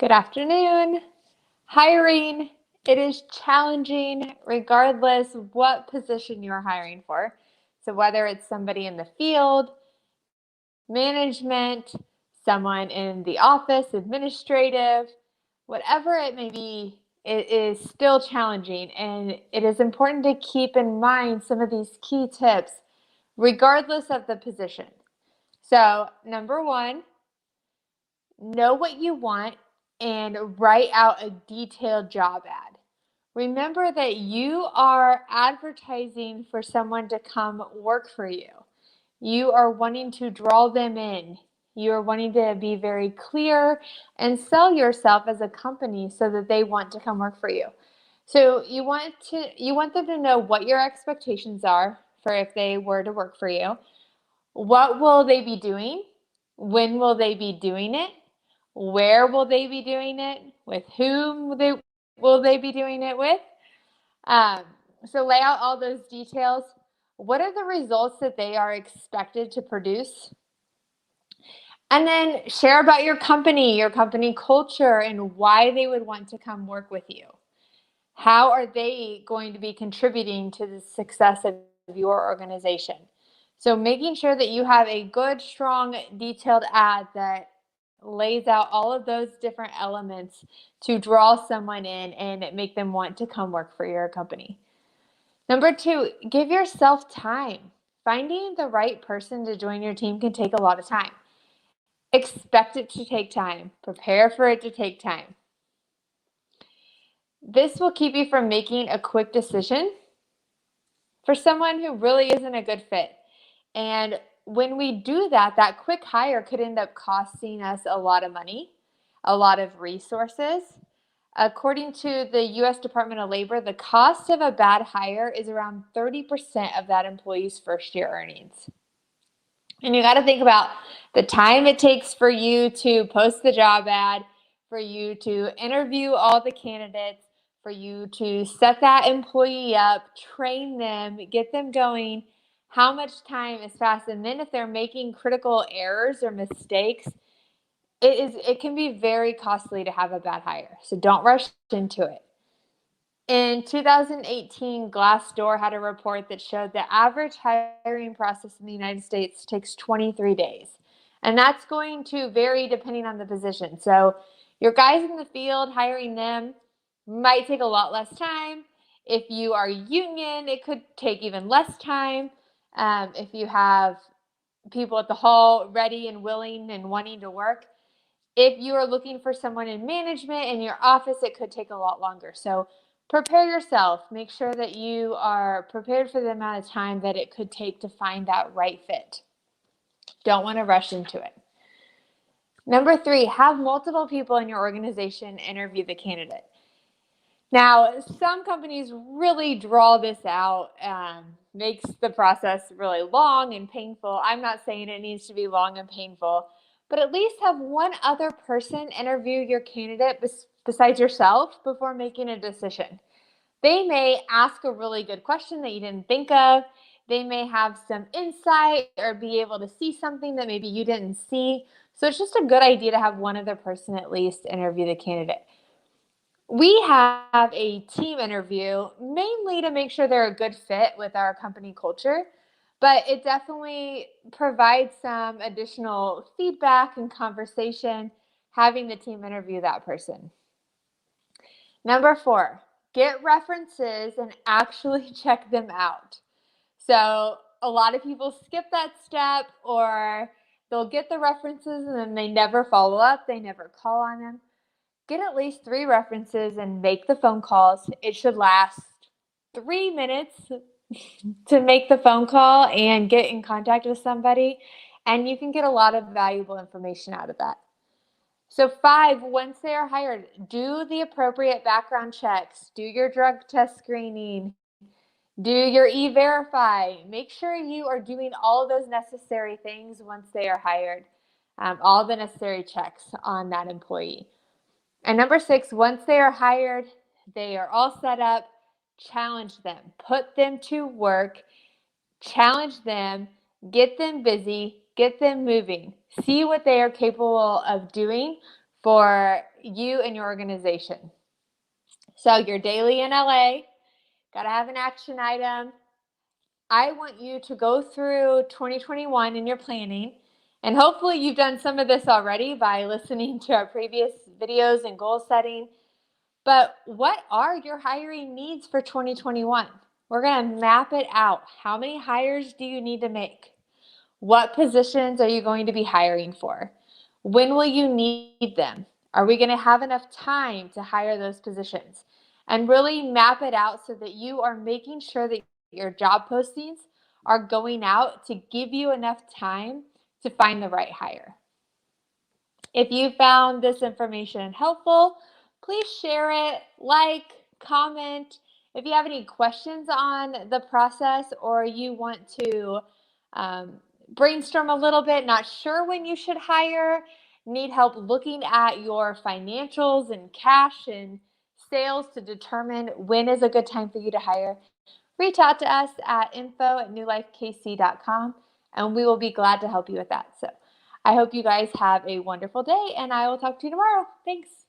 Good afternoon. Hiring, it is challenging regardless what position you're hiring for. So whether it's somebody in the field, management, someone in the office, administrative, whatever it may be, it is still challenging. And it is important to keep in mind some of these key tips regardless of the position. So, number one, know what you want and write out a detailed job ad. Remember that you are advertising for someone to come work for you. You are wanting to draw them in. You are wanting to be very clear and sell yourself as a company so that they want to come work for you. So you want them to know what your expectations are for if they were to work for you. What will they be doing? When will they be doing it? Where will they be doing it? With whom will they be doing it with? Um, so lay out all those details. What are the results that they are expected to produce? And then share about your company culture, and why they would want to come work with you. How are they going to be contributing to the success of your organization? So making sure that you have a good, strong, detailed ad that lays out all of those different elements to draw someone in and make them want to come work for your company. Number two, give yourself time. Finding the right person to join your team can take a lot of time. Expect it to take time. Prepare for it to take time. This will keep you from making a quick decision for someone who really isn't a good fit. And when we do that, that quick hire could end up costing us a lot of money, a lot of resources. According to the US Department of Labor, the cost of a bad hire is around 30% of that employee's first year earnings. And you got to think about the time it takes for you to post the job ad, for you to interview all the candidates, for you to set that employee up, train them, get them going. How much time is fast? And then if they're making critical errors or mistakes, it can be very costly to have a bad hire. So don't rush into it. In 2018, Glassdoor had a report that showed the average hiring process in the United States takes 23 days. And that's going to vary depending on the position. So your guys in the field, hiring them might take a lot less time. If you are union, it could take even less time. If you have people at the hall ready and willing and wanting to work. If you are looking for someone in management in your office, it could take a lot longer. So prepare yourself. Make sure that you are prepared for the amount of time that it could take to find that right fit. Don't want to rush into it. Number three, have multiple people in your organization interview the candidate. Now, some companies really draw this out, makes the process really long and painful. I'm not saying it needs to be long and painful, but at least have one other person interview your candidate besides yourself before making a decision. They may ask a really good question that you didn't think of. They may have some insight or be able to see something that maybe you didn't see. So it's just a good idea to have one other person at least interview the candidate. We have a team interview mainly to make sure they're a good fit with our company culture, but it definitely provides some additional feedback and conversation having the team interview that person. Number four, get references and actually check them out. So a lot of people skip that step, or they'll get the references and then they never follow up, they never call on them. Get at least 3 references and make the phone calls. It should last 3 minutes to make the phone call and get in contact with somebody, and you can get a lot of valuable information out of that. So 5, once they are hired, do the appropriate background checks, do your drug test screening, do your e-verify. Make sure you are doing all of those necessary things once they are hired, all the necessary checks on that employee. And number 6, once they are hired, they are all set up, challenge them, put them to work, challenge them, get them busy, get them moving, see what they are capable of doing for you and your organization. So your daily in LA, got to have an action item. I want you to go through 2021 in your planning, and hopefully you've done some of this already by listening to our previous videos and goal setting. But what are your hiring needs for 2021? We're going to map it out. How many hires do you need to make? What positions are you going to be hiring for? When will you need them? Are we going to have enough time to hire those positions? And really map it out so that you are making sure that your job postings are going out to give you enough time to find the right hire. If you found this information helpful, please share it, like, comment. If you have any questions on the process or you want to brainstorm a little bit, not sure when you should hire, need help looking at your financials and cash and sales to determine when is a good time for you to hire, reach out to us at info@newlifekc.com and we will be glad to help you with that. So I hope you guys have a wonderful day and I will talk to you tomorrow. Thanks.